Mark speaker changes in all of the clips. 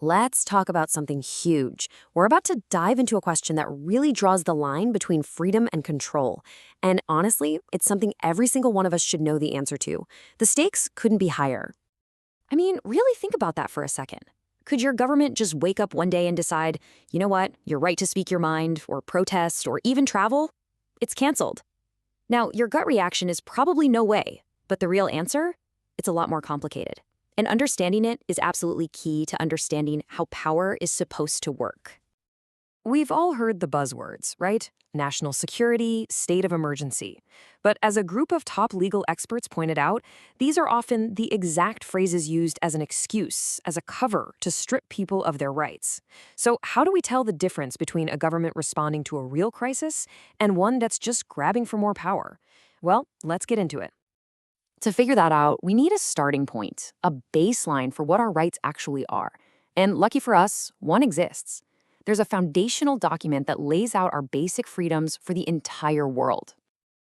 Speaker 1: Let's talk about something huge. We're about to dive into a question that really draws the line between freedom and control. And honestly, it's something every single one of us should know the answer to. The stakes couldn't be higher. I mean, really think about that for a second. Could your government just wake up one day and decide, you know what, your right to speak your mind, or protest, or even travel? It's canceled. Now, your gut reaction is probably no way, but the real answer? It's a lot more complicated. And understanding it is absolutely key to understanding how power is supposed to work. We've all heard the buzzwords, right? National security, state of emergency. But as a group of top legal experts pointed out, these are often the exact phrases used as an excuse, as a cover to strip people of their rights. So how do we tell the difference between a government responding to a real crisis and one that's just grabbing for more power? Well, let's get into it. To figure that out, we need a starting point, a baseline for what our rights actually are. And lucky for us, one exists. There's a foundational document that lays out our basic freedoms for the entire world.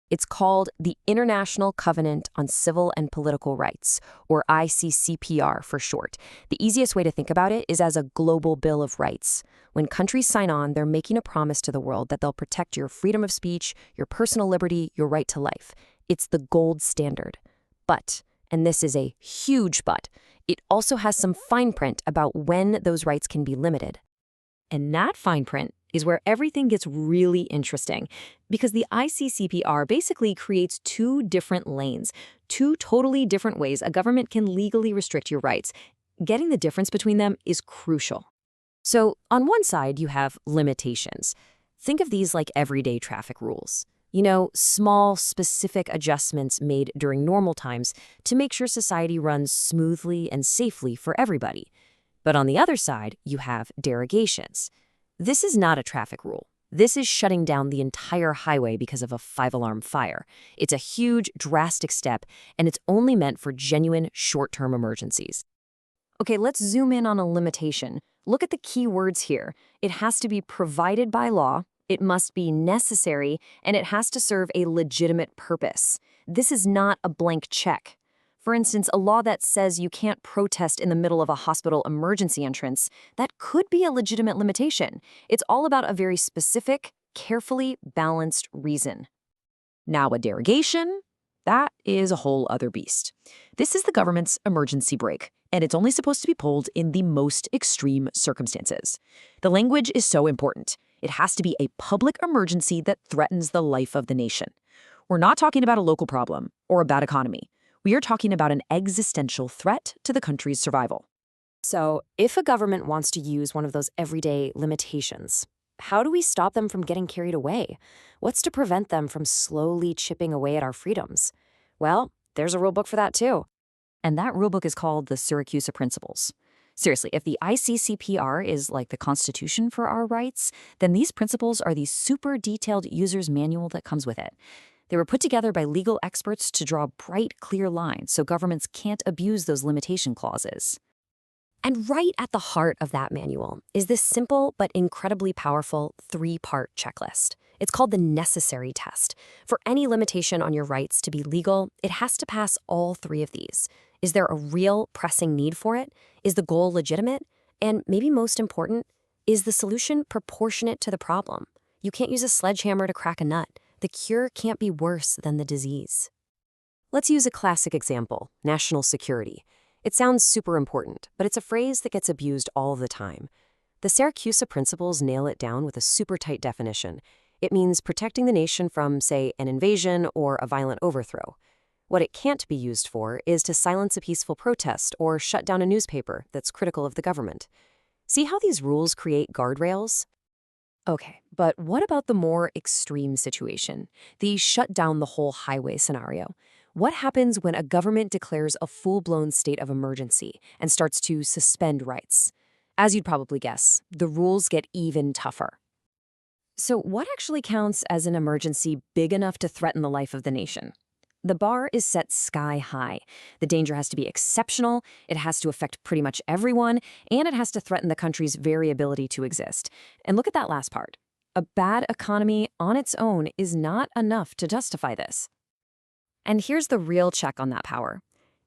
Speaker 1: It's called the International Covenant on Civil and Political Rights, or ICCPR for short. The easiest way to think about it is as a global Bill of Rights. When countries sign on, they're making a promise to the world that they'll protect your freedom of speech, your personal liberty, your right to life. It's the gold standard. But, and this is a huge but, it also has some fine print about when those rights can be limited. And that fine print is where everything gets really interesting, because the ICCPR basically creates two different lanes, two totally different ways a government can legally restrict your rights. Getting the difference between them is crucial. So, on one side, you have limitations. Think of these like everyday traffic rules. You know, small, specific adjustments made during normal times to make sure society runs smoothly and safely for everybody. But on the other side, you have derogations. This is not a traffic rule. This is shutting down the entire highway because of a 5-alarm fire. It's a huge, drastic step, and it's only meant for genuine, short-term emergencies. Okay, let's zoom in on a limitation. Look at the key words here. It has to be provided by law, it must be necessary, and it has to serve a legitimate purpose. This is not a blank check. For instance, a law that says you can't protest in the middle of a hospital emergency entrance, that could be a legitimate limitation. It's all about a very specific, carefully balanced reason. Now, a derogation, that is a whole other beast. This is the government's emergency brake, and it's only supposed to be pulled in the most extreme circumstances. The language is so important. It has to be a public emergency that threatens the life of the nation. We're not talking about a local problem or a bad economy. We are talking about an existential threat to the country's survival. So, if a government wants to use one of those everyday limitations, how do we stop them from getting carried away? What's to prevent them from slowly chipping away at our freedoms? Well, there's a rule book for that too. And that rule book is called the Siracusa Principles. Seriously, if the ICCPR is like the Constitution for our rights, then these principles are the super detailed user's manual that comes with it. They were put together by legal experts to draw bright, clear lines so governments can't abuse those limitation clauses. And right at the heart of that manual is this simple but incredibly powerful 3-part checklist. It's called the necessary test. For any limitation on your rights to be legal, it has to pass all 3 of these. Is there a real pressing need for it? Is the goal legitimate? And maybe most important, is the solution proportionate to the problem? You can't use a sledgehammer to crack a nut. The cure can't be worse than the disease. Let's use a classic example, national security. It sounds super important, but it's a phrase that gets abused all the time. The Siracusa Principles nail it down with a super tight definition. It means protecting the nation from, say, an invasion or a violent overthrow. What it can't be used for is to silence a peaceful protest or shut down a newspaper that's critical of the government. See how these rules create guardrails? Okay, but what about the more extreme situation, the shut down the whole highway scenario? What happens when a government declares a full-blown state of emergency and starts to suspend rights? As you'd probably guess, the rules get even tougher. So what actually counts as an emergency big enough to threaten the life of the nation? The bar is set sky high. The danger has to be exceptional, it has to affect pretty much everyone, and it has to threaten the country's very ability to exist. And look at that last part. A bad economy on its own is not enough to justify this. And here's the real check on that power.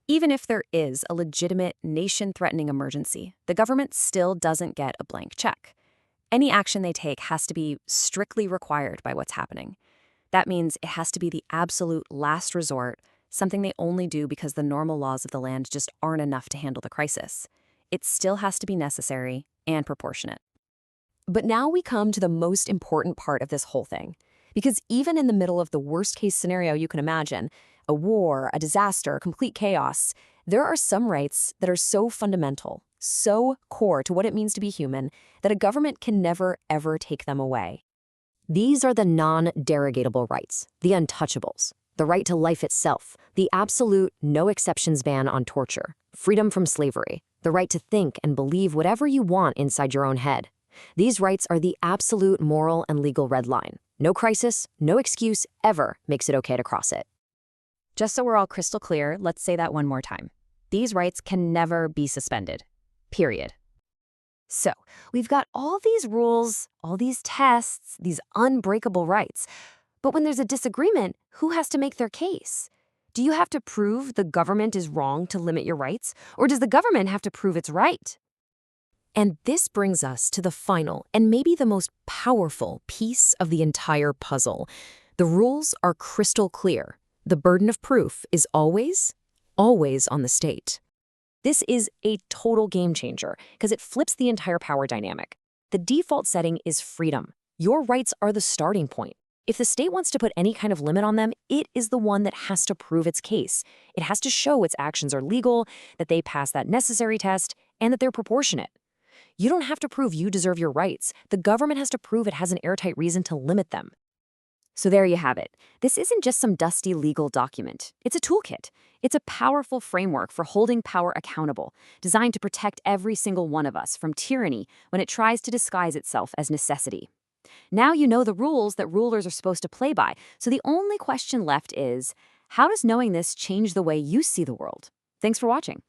Speaker 1: Even if there is a legitimate nation-threatening emergency, the government still doesn't get a blank check. Any action they take has to be strictly required by what's happening. That means it has to be the absolute last resort, something they only do because the normal laws of the land just aren't enough to handle the crisis. It still has to be necessary and proportionate. But now we come to the most important part of this whole thing. Because even in the middle of the worst-case scenario you can imagine, a war, a disaster, complete chaos, there are some rights that are so fundamental, so core to what it means to be human, that a government can never, ever take them away. These are the non-derogatable rights, the untouchables, the right to life itself, the absolute no-exceptions ban on torture, freedom from slavery, the right to think and believe whatever you want inside your own head. These rights are the absolute moral and legal red line. No crisis, no excuse ever makes it okay to cross it. Just so we're all crystal clear, let's say that one more time. These rights can never be suspended. Period. So, we've got all these rules, all these tests, these unbreakable rights. But when there's a disagreement, who has to make their case? Do you have to prove the government is wrong to limit your rights? Or does the government have to prove it's right? And this brings us to the final and maybe the most powerful piece of the entire puzzle. The rules are crystal clear. The burden of proof is always, always on the state. This is a total game changer because it flips the entire power dynamic. The default setting is freedom. Your rights are the starting point. If the state wants to put any kind of limit on them, it is the one that has to prove its case. It has to show its actions are legal, that they pass that necessary test, and that they're proportionate. You don't have to prove you deserve your rights. The government has to prove it has an airtight reason to limit them. So there you have it. This isn't just some dusty legal document. It's a toolkit. It's a powerful framework for holding power accountable, designed to protect every single one of us from tyranny when it tries to disguise itself as necessity. Now you know the rules that rulers are supposed to play by, so the only question left is, how does knowing this change the way you see the world? Thanks for watching.